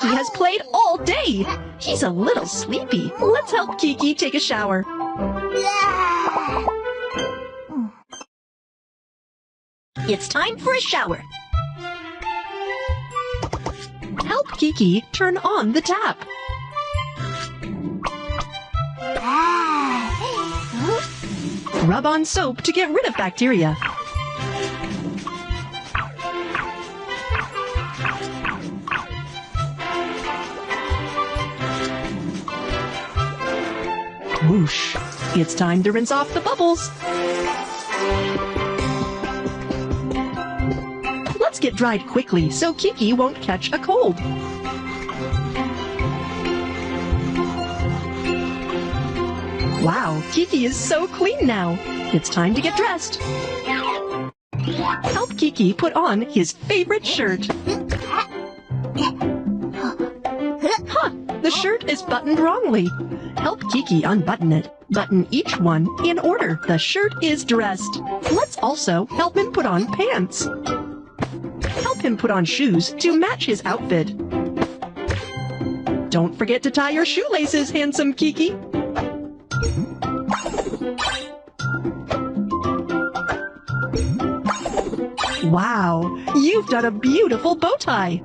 Kiki has played all day. He's a little sleepy. Let's help Kiki take a shower. It's time for a shower. Help Kiki turn on the tap. Rub on soap to get rid of bacteria. Whoosh! It's time to rinse off the bubbles. Let's get dried quickly so Kiki won't catch a cold. Wow, Kiki is so clean now. It's time to get dressed. Help Kiki put on his favorite shirt. Huh, the shirt is buttoned wrongly. Help Kiki unbutton it. Button each one in order. The shirt is dressed. Let's also help him put on pants. Help him put on shoes to match his outfit. Don't forget to tie your shoelaces, handsome Kiki. Wow, you've done a beautiful bow tie.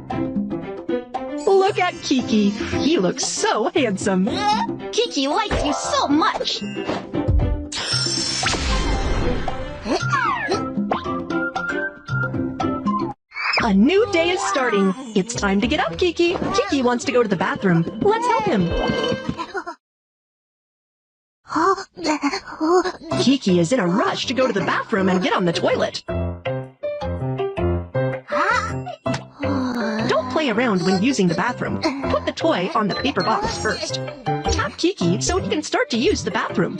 Look at Kiki. He looks so handsome. Kiki likes you so much. A new day is starting. It's time to get up, Kiki. Kiki wants to go to the bathroom. Let's help him. Kiki is in a rush to go to the bathroom and get on the toilet. Don't play around when using the bathroom. Put the toy on the paper box first. Tap Kiki so he can start to use the bathroom.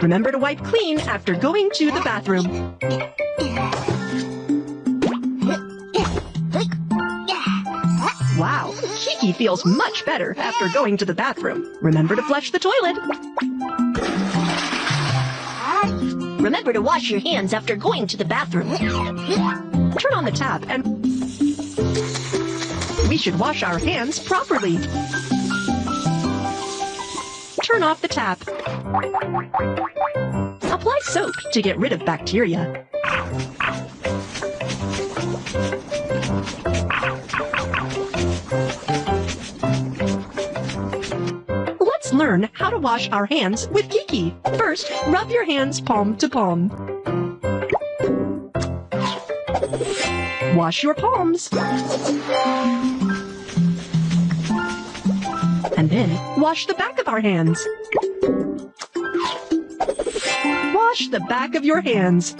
Remember to wipe clean after going to the bathroom. Wow, Kiki feels much better after going to the bathroom. Remember to flush the toilet. Remember to wash your hands after going to the bathroom. Turn on the tap and we should wash our hands properly. Turn off the tap. Apply soap to get rid of bacteria. Let's learn how to wash our hands with Kiki. First, rub your hands palm to palm. Wash your palms. And then, wash the back of our hands. Wash the back of your hands.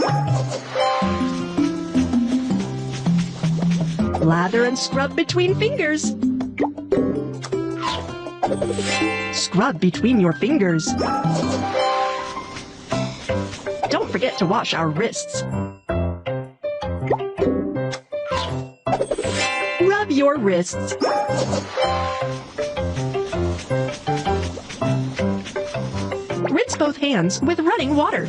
Lather and scrub between fingers. Scrub between your fingers. Don't forget to wash our wrists. Rub your wrists. Rinse both hands with running water.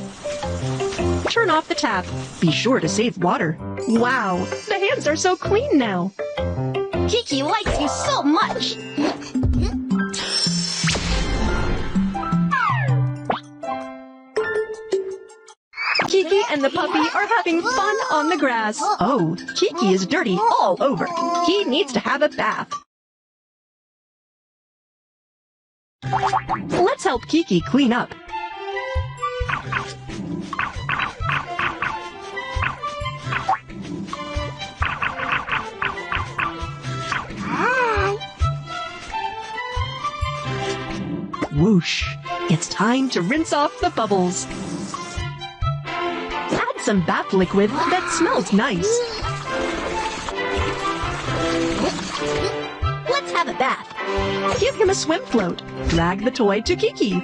Turn off the tap. Be sure to save water. Wow, the hands are so clean now. Kiki likes you so much. Kiki and the puppy are having fun on the grass. Oh, Kiki is dirty all over. He needs to have a bath. Let's help Kiki clean up. Whoosh! It's time to rinse off the bubbles. Add some bath liquid that smells nice. Let's have a bath. Give him a swim float. Drag the toy to Kiki.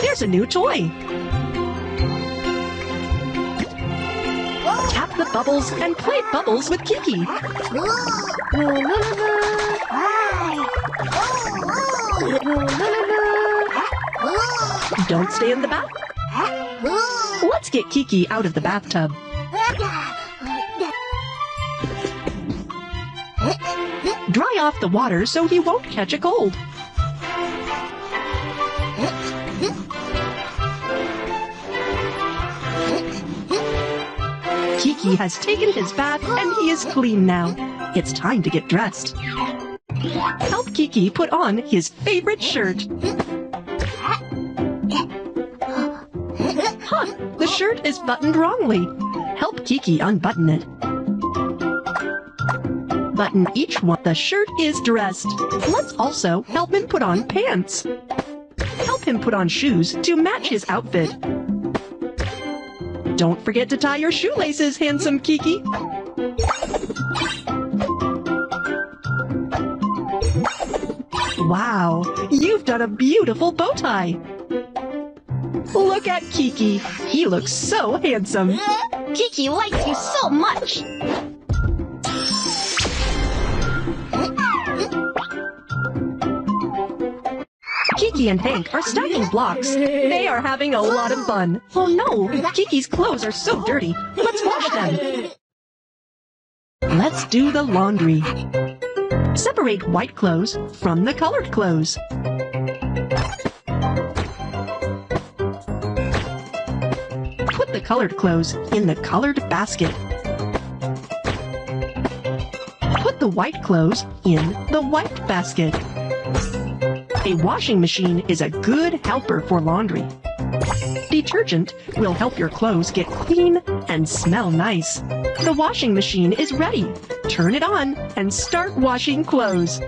There's a new toy. Tap the bubbles and play bubbles with Kiki. Don't stay in the bath. Let's get Kiki out of the bathtub. Dry off the water so he won't catch a cold. Kiki has taken his bath and he is clean now. It's time to get dressed. Help Kiki put on his favorite shirt. Huh, the shirt is buttoned wrongly. Help Kiki unbutton it. Button each one. The shirt is dressed. Let's also help him put on pants. Help him put on shoes to match his outfit. Don't forget to tie your shoelaces, handsome Kiki. Wow, you've done a beautiful bow tie. Look at Kiki. He looks so handsome. Kiki likes you so much. Kiki and Hank are stacking blocks. They are having a lot of fun. Oh no, Kiki's clothes are so dirty. Let's wash them. Let's do the laundry. Separate white clothes from the colored clothes. Put the colored clothes in the colored basket. Put the white clothes in the white basket. A washing machine is a good helper for laundry. Detergent will help your clothes get clean and smell nice. The washing machine is ready. Turn it on and start washing clothes.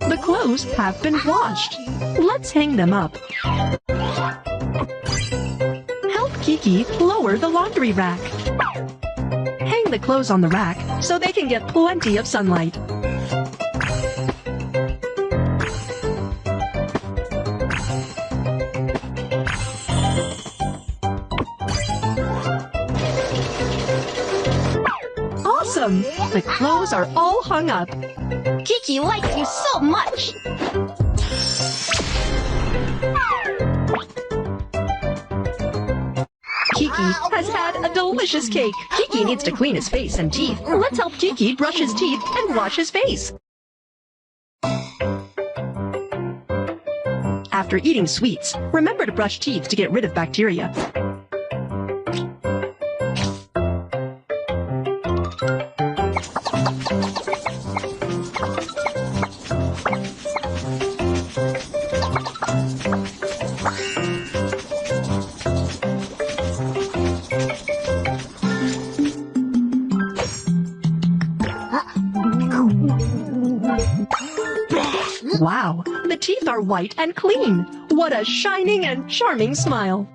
The clothes have been washed. Let's hang them up. Help Kiki lower the laundry rack. Hang the clothes on the rack so they can get plenty of sunlight. Awesome! The clothes are all hung up. Kiki likes you so much. Kiki has had a delicious cake. Kiki needs to clean his face and teeth. Let's help Kiki brush his teeth and wash his face. After eating sweets, remember to brush teeth to get rid of bacteria. Wow, the teeth are white and clean. What a shining and charming smile.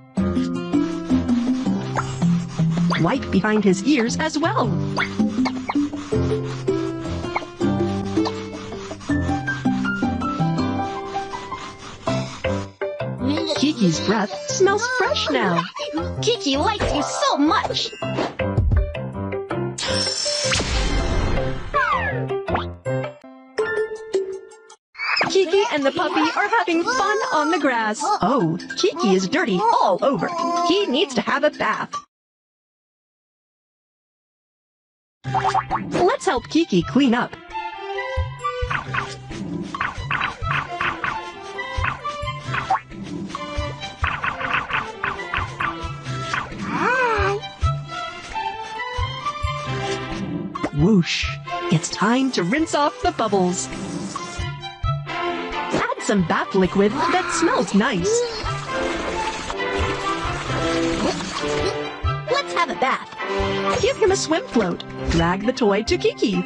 White behind his ears as well. Kiki's breath smells fresh now. Kiki likes you so much. Kiki and the puppy are having fun on the grass. Oh, Kiki is dirty all over. He needs to have a bath. Let's help Kiki clean up. Whoosh! It's time to rinse off the bubbles. Add some bath liquid that smells nice. Let's have a bath. Give him a swim float. Drag the toy to Kiki.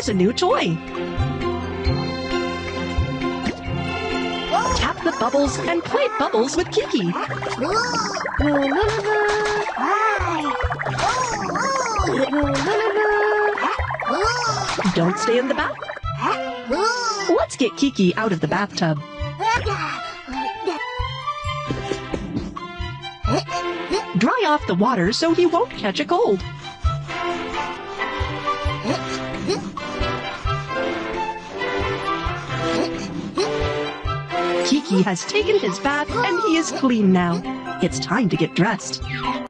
Here's a new toy. Tap the bubbles and play bubbles with Kiki. Don't stay in the bath. Let's get Kiki out of the bathtub. Dry off the water so he won't catch a cold. Kiki has taken his bath and he is clean now. It's time to get dressed.